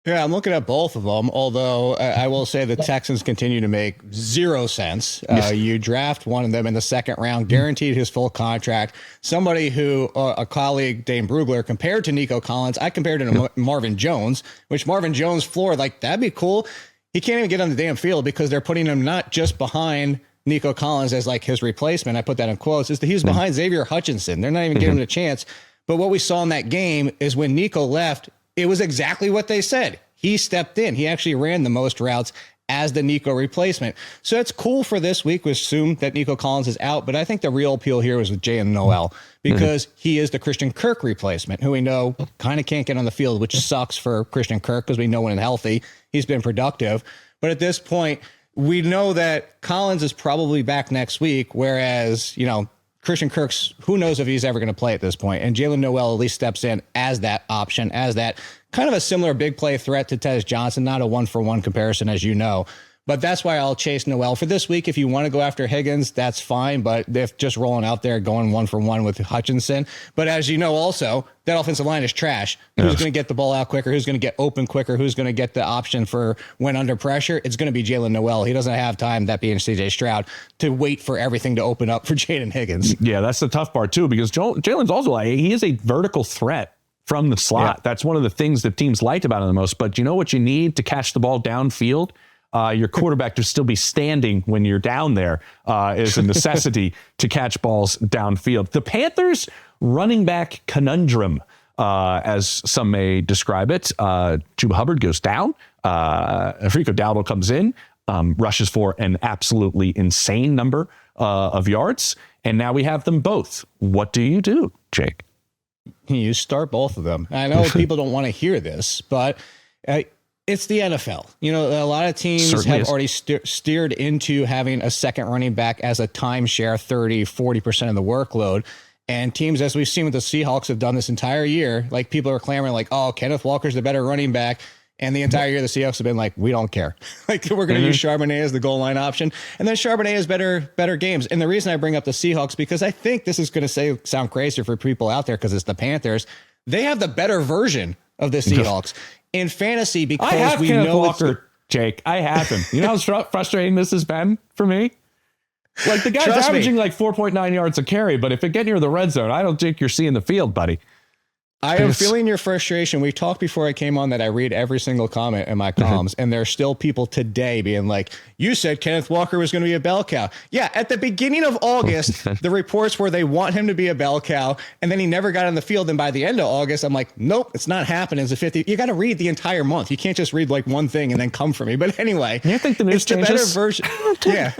Speaker 2: Yeah, I'm looking at both of them, although I will say the Texans continue to make zero sense. You draft one of them in the second round, guaranteed his full contract. Somebody who, a colleague, Dane Brugler, compared to Nico Collins. I compared him to Marvin Jones, which Marvin Jones floor, like, that'd be cool. He can't even get on the damn field because they're putting him not just behind Nico Collins as like his replacement. I put that in quotes. Is that he's behind Xavier Hutchinson. They're not even giving him a chance. But what we saw in that game is when Nico left, it was exactly what they said. He stepped in. He actually ran the most routes as the Nico replacement. So it's cool for this week. We assume that Nico Collins is out, but I think the real appeal here was with Jalen Newell because he is the Christian Kirk replacement, who we know kind of can't get on the field, which sucks for Christian Kirk because we know when healthy, he's been productive. But at this point, we know that Collins is probably back next week, whereas, Christian Kirk's, who knows if he's ever going to play at this point. And Jalen Newell at least steps in as that option, as that kind of a similar big play threat to Tez Johnson, not a 1-for-1 comparison, as you know. But that's why I'll chase Newell for this week. If you want to go after Higgins, that's fine. But if just rolling out there, going 1-for-1 with Hutchinson. But as you know, also, that offensive line is trash. Who's going to get the ball out quicker? Who's going to get open quicker? Who's going to get the option for when under pressure? It's going to be Jalen Newell. He doesn't have time, that being CJ Stroud, to wait for everything to open up for Jaden Higgins.
Speaker 3: Yeah, that's the tough part, too, because Jalen's also he is a vertical threat from the slot. Yeah. That's one of the things that teams liked about him the most. But you know what you need to catch the ball downfield? Your quarterback to still be standing when you're down there is a necessity to catch balls downfield. The Panthers running back conundrum, as some may describe it. Chuba Hubbard goes down. Africo Dowdle comes in, rushes for an absolutely insane number of yards, and now we have them both. What do you do, Jake?
Speaker 2: You start both of them. I know people don't want to hear this, but it's the NFL. You know, a lot of teams have already steered into having a second running back as a timeshare, 30-40% of the workload. And teams, as we've seen with the Seahawks, have done this entire year. Like, people are clamoring like, oh, Kenneth Walker's the better running back. And the entire year, the Seahawks have been like, we don't care. Like, we're going to use Charbonnet as the goal line option. And then Charbonnet has better games. And the reason I bring up the Seahawks, because I think this is going to sound crazy for people out there because it's the Panthers. They have the better version of the Seahawks in fantasy because
Speaker 3: I have
Speaker 2: we
Speaker 3: Kenneth
Speaker 2: know
Speaker 3: Walker, Jake. I have him. You know how frustrating this has been for me? Like, the guy's averaging like 4.9 yards a carry, but if it get near the red zone, I don't think you're seeing the field, buddy.
Speaker 2: I am feeling your frustration. We talked before I came on that I read every single comment in my columns, and there are still people today being like, you said Kenneth Walker was going to be a bell cow. Yeah, at the beginning of August, the reports were they want him to be a bell cow, and then he never got on the field. And by the end of August, I'm like, nope, it's not happening. It's a 50. You got to read the entire month. You can't just read like one thing and then come for me. But anyway,
Speaker 3: you think the news changes?
Speaker 2: The better version. Yeah,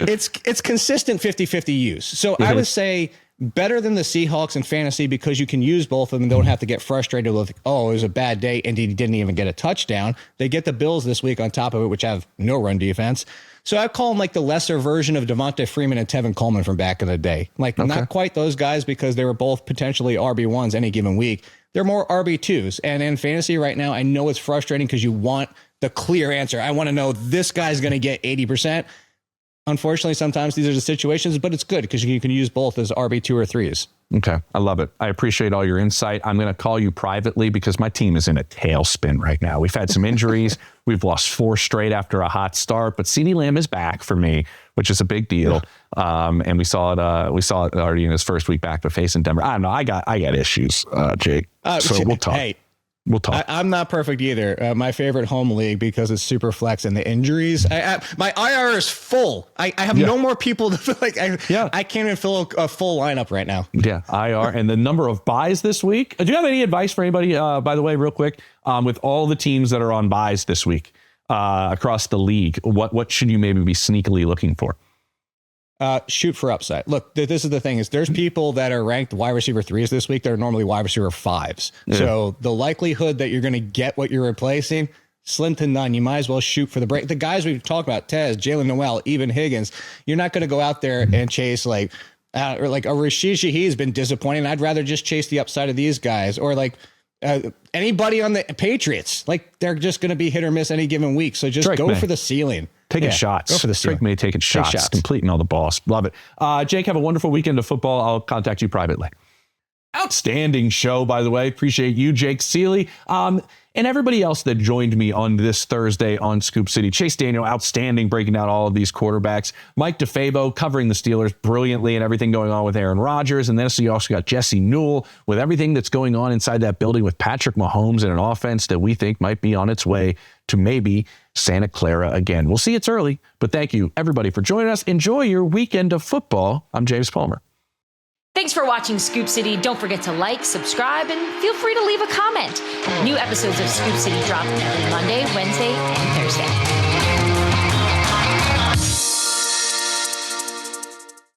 Speaker 2: it's consistent 50-50 use. So I would say better than the Seahawks in fantasy because you can use both of them and don't have to get frustrated with, oh, it was a bad day and he didn't even get a touchdown. They get the Bills this week on top of it, which have no run defense. So I call them like the lesser version of Devonta Freeman and Tevin Coleman from back in the day. Like, not quite those guys because they were both potentially RB1s any given week. They're more RB2s. And in fantasy right now, I know it's frustrating because you want the clear answer. I want to know this guy's going to get 80%. Unfortunately, sometimes these are the situations, but it's good because you can use both as RB2 or 3s.
Speaker 3: Okay. I love it. I appreciate all your insight. I'm going to call you privately because my team is in a tailspin right now. We've had some injuries. We've lost 4 straight after a hot start, but CeeDee Lamb is back for me, which is a big deal. And we saw it already in his first week back, but facing Denver. I don't know. I got issues, Jake. So we'll talk.
Speaker 2: Hey.
Speaker 3: We'll talk.
Speaker 2: I'm not perfect either. My favorite home league because it's super flex and the injuries. My IR is full. I have no more people to feel like I can't even fill a full lineup right now.
Speaker 3: Yeah, IR and the number of buys this week. Do you have any advice for anybody, by the way, real quick, with all the teams that are on buys this week across the league? What should you maybe be sneakily looking for?
Speaker 2: Shoot for upside. Look, this is the thing is there's people that are ranked wide receiver 3s this week that are normally wide receiver 5s. Yeah. So the likelihood that you're going to get what you're replacing, slim to none. You might as well shoot for the break. The guys we've talked about, Tez, Jalen Newell, even Higgins, you're not going to go out there and chase or like a Rashid Shaheed's been disappointing. I'd rather just chase the upside of these guys or like anybody on the Patriots. Like, they're just going to be hit or miss any given week. So just go for the ceiling.
Speaker 3: Taking shots.
Speaker 2: Go for the
Speaker 3: Drake Maye taking shots, completing all the balls. Love it. Jake, have a wonderful weekend of football. I'll contact you privately. Outstanding show, by the way. Appreciate you, Jake Seeley. And everybody else that joined me on this Thursday on Scoop City. Chase Daniel, outstanding, breaking down all of these quarterbacks. Mike DeFabo covering the Steelers brilliantly and everything going on with Aaron Rodgers. And then you also got Jesse Newell with everything that's going on inside that building with Patrick Mahomes and an offense that we think might be on its way to maybe Santa Clara again. We'll see, it's early, but thank you, everybody, for joining us. Enjoy your weekend of football. I'm James Palmer.
Speaker 6: Thanks for watching Scoop City. Don't forget to like, subscribe, and feel free to leave a comment. New episodes of Scoop City drop every Monday, Wednesday, and Thursday.